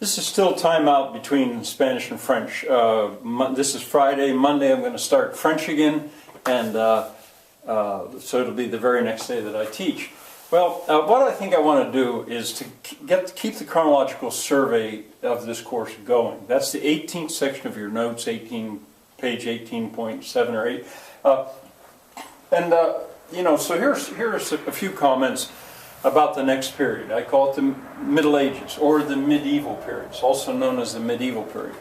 This is still time out between Spanish and French. This is Friday. Monday I'm going to start French again, and so it'll be the very next day that I teach. Well, what I think I want to do is to keep the chronological survey of this course going. That's the 18th section of your notes, page 18.7 or 8. So here's a few comments about the next period. I call it the Middle Ages, or the medieval period. It's also known as the medieval period.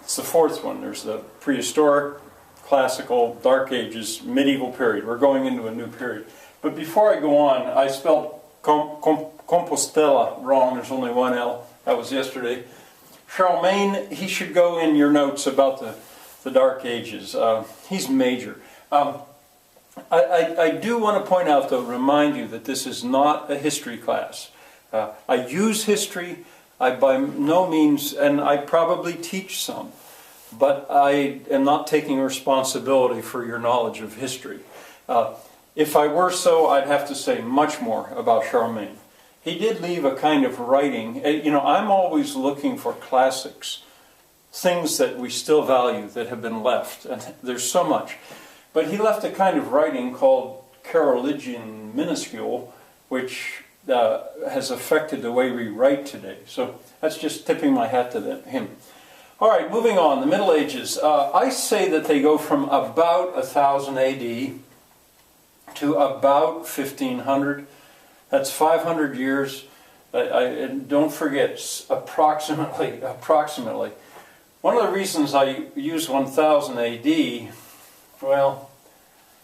It's the fourth one. There's the prehistoric, classical, dark ages, medieval period. We're going into a new period. But before I go on, I spelled Compostela wrong. There's only one L. That was yesterday. Charlemagne, he should go in your notes about the dark ages. He's major. I do want to point out, though, remind you that this is not a history class. I use history, I by no means, and I probably teach some, but I am not taking responsibility for your knowledge of history. If I were so, I'd have to say much more about Charlemagne. He did leave a kind of writing. I'm always looking for classics, things that we still value that have been left, and there's so much. But he left a kind of writing called Carolingian Minuscule, which has affected the way we write today. So that's just tipping my hat to him. All right, moving on, the Middle Ages. I say that they go from about 1000 AD to about 1500. That's 500 years. And don't forget, approximately. One of the reasons I use 1000 AD, well,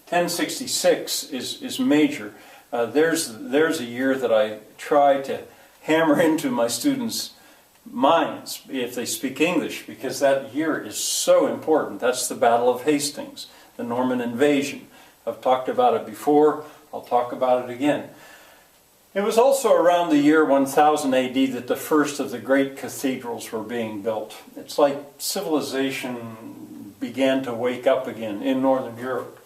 1066 is major. There's a year that I try to hammer into my students' minds if they speak English, because that year is so important. That's the Battle of Hastings, the Norman invasion. I've talked about it before. I'll talk about it again. It was also around the year 1000 AD that the first of the great cathedrals were being built. It's like civilization began to wake up again in Northern Europe.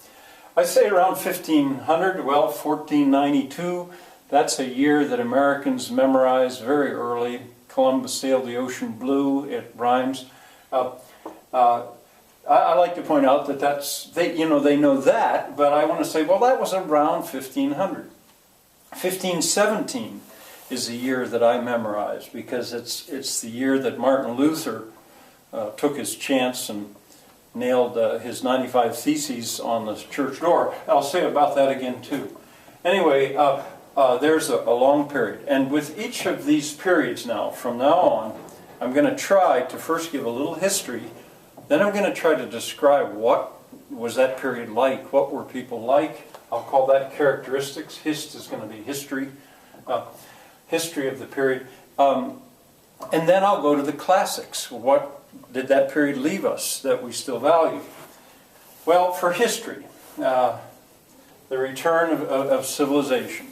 I say around 1500, well, 1492, that's a year that Americans memorized very early. Columbus sailed the ocean blue, it rhymes. I like to point out that they know that, but I want to say, well, that was around 1500. 1517 is the year that I memorized, because it's the year that Martin Luther took his chance and nailed his 95 Theses on the church door. I'll say about that again too. Anyway, there's a long period. And with each of these periods now, from now on, I'm going to try to first give a little history. Then I'm going to try to describe what was that period like, what were people like. I'll call that characteristics. Hist is going to be history, history of the period. And then I'll go to the classics. What did that period leave us that we still value? Well, for history, the return of civilization.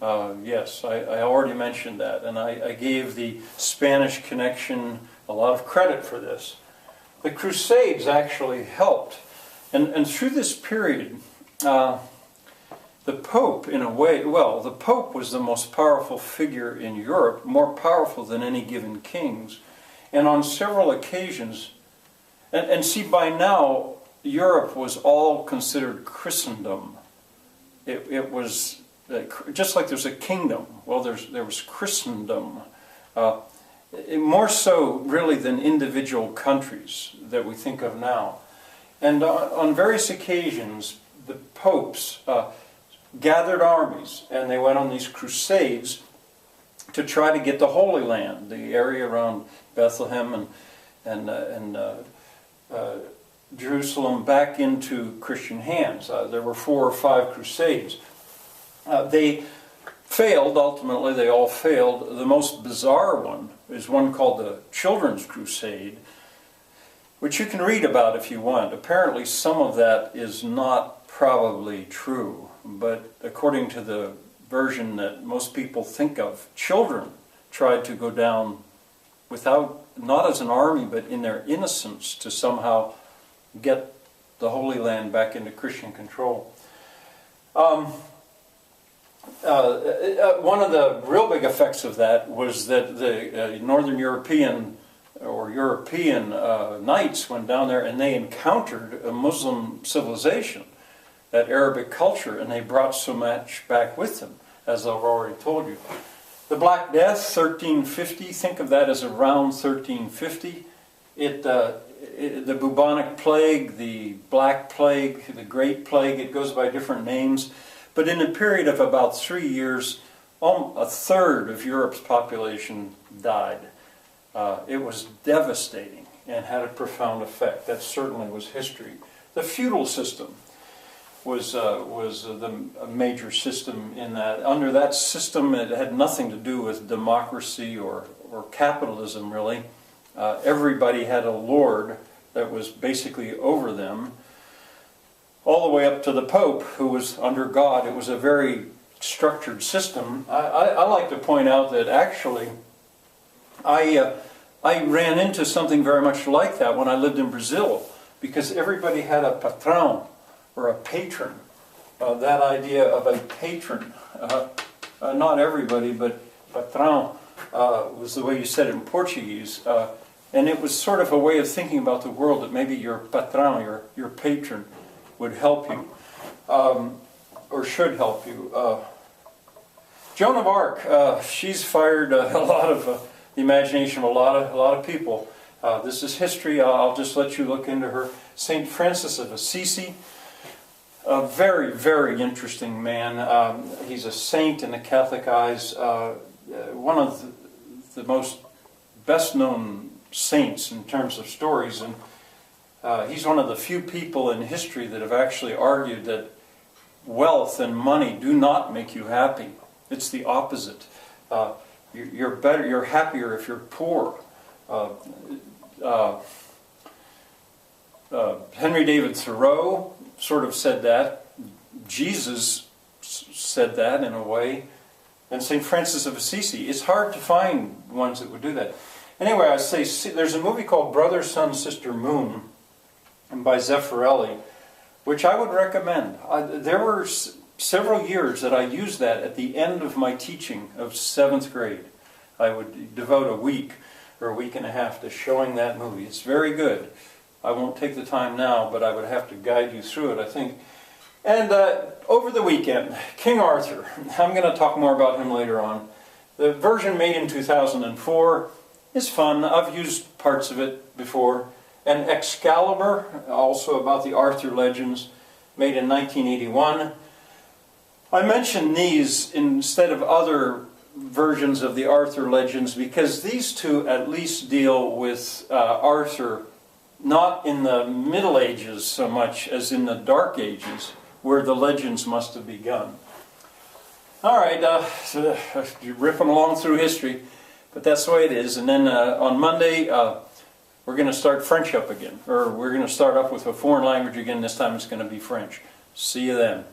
Yes, I already mentioned that, and I gave the Spanish connection a lot of credit for this. The Crusades actually helped. And through this period, the Pope, in a way, well, the Pope was the most powerful figure in Europe, more powerful than any given kings. And on several occasions, and see, by now, Europe was all considered Christendom. It was just like there's a kingdom. Well, there was Christendom. More so, really, than individual countries that we think of now. And on various occasions, the popes gathered armies, and they went on these crusades to try to get the Holy Land, the area around Bethlehem and Jerusalem, back into Christian hands. There were 4 or 5 crusades. They failed, ultimately they all failed. The most bizarre one is one called the Children's Crusade, which you can read about if you want. Apparently some of that is not probably true, but according to the version that most people think of, children tried to go down not as an army, but in their innocence, to somehow get the Holy Land back into Christian control. One of the real big effects of that was that the Northern European knights went down there and they encountered a Muslim civilization, that Arabic culture, and they brought so much back with them, as I've already told you. The Black Death, 1350, think of that as around 1350. The bubonic plague, the black plague, the great plague, it goes by different names. But in a period of about 3 years, a third of Europe's population died. It was devastating and had a profound effect. That certainly was history. The feudal system was a major system in that. Under that system, it had nothing to do with democracy or capitalism, really. Everybody had a lord that was basically over them, all the way up to the Pope, who was under God. It was a very structured system. I like to point out that actually I ran into something very much like that when I lived in Brazil, because everybody had a patrão, or a patron. That idea of a patron. Not everybody, but patrão was the way you said it in Portuguese. And it was sort of a way of thinking about the world, that maybe your patrão, your patron, would help you, or should help you. Joan of Arc, she's fired a lot of the imagination of a lot of people. This is history. I'll just let you look into her. St. Francis of Assisi, a very, very interesting man. He's a saint in the Catholic eyes. One of the most best-known saints in terms of stories, and he's one of the few people in history that have actually argued that wealth and money do not make you happy. It's the opposite. You're happier if you're poor. Henry David Thoreau sort of said that. Jesus said that in a way. And St. Francis of Assisi. It's hard to find ones that would do that. Anyway, I say, there's a movie called Brother, Sun, Sister, Moon, and by Zeffirelli, which I would recommend. There were several years that I used that at the end of my teaching of 7th grade. I would devote a week or a week and a half to showing that movie. It's very good. I won't take the time now, but I would have to guide you through it, I think. And over the weekend, King Arthur. I'm going to talk more about him later on. The version made in 2004 is fun. I've used parts of it before. And Excalibur, also about the Arthur legends, made in 1981. I mention these instead of other versions of the Arthur legends because these two at least deal with Arthur not in the Middle Ages so much as in the Dark Ages, where the legends must have begun. All right, you're ripping along through history, but that's the way it is. And then on Monday, we're going to start French up again, or we're going to start up with a foreign language again. This time it's going to be French. See you then.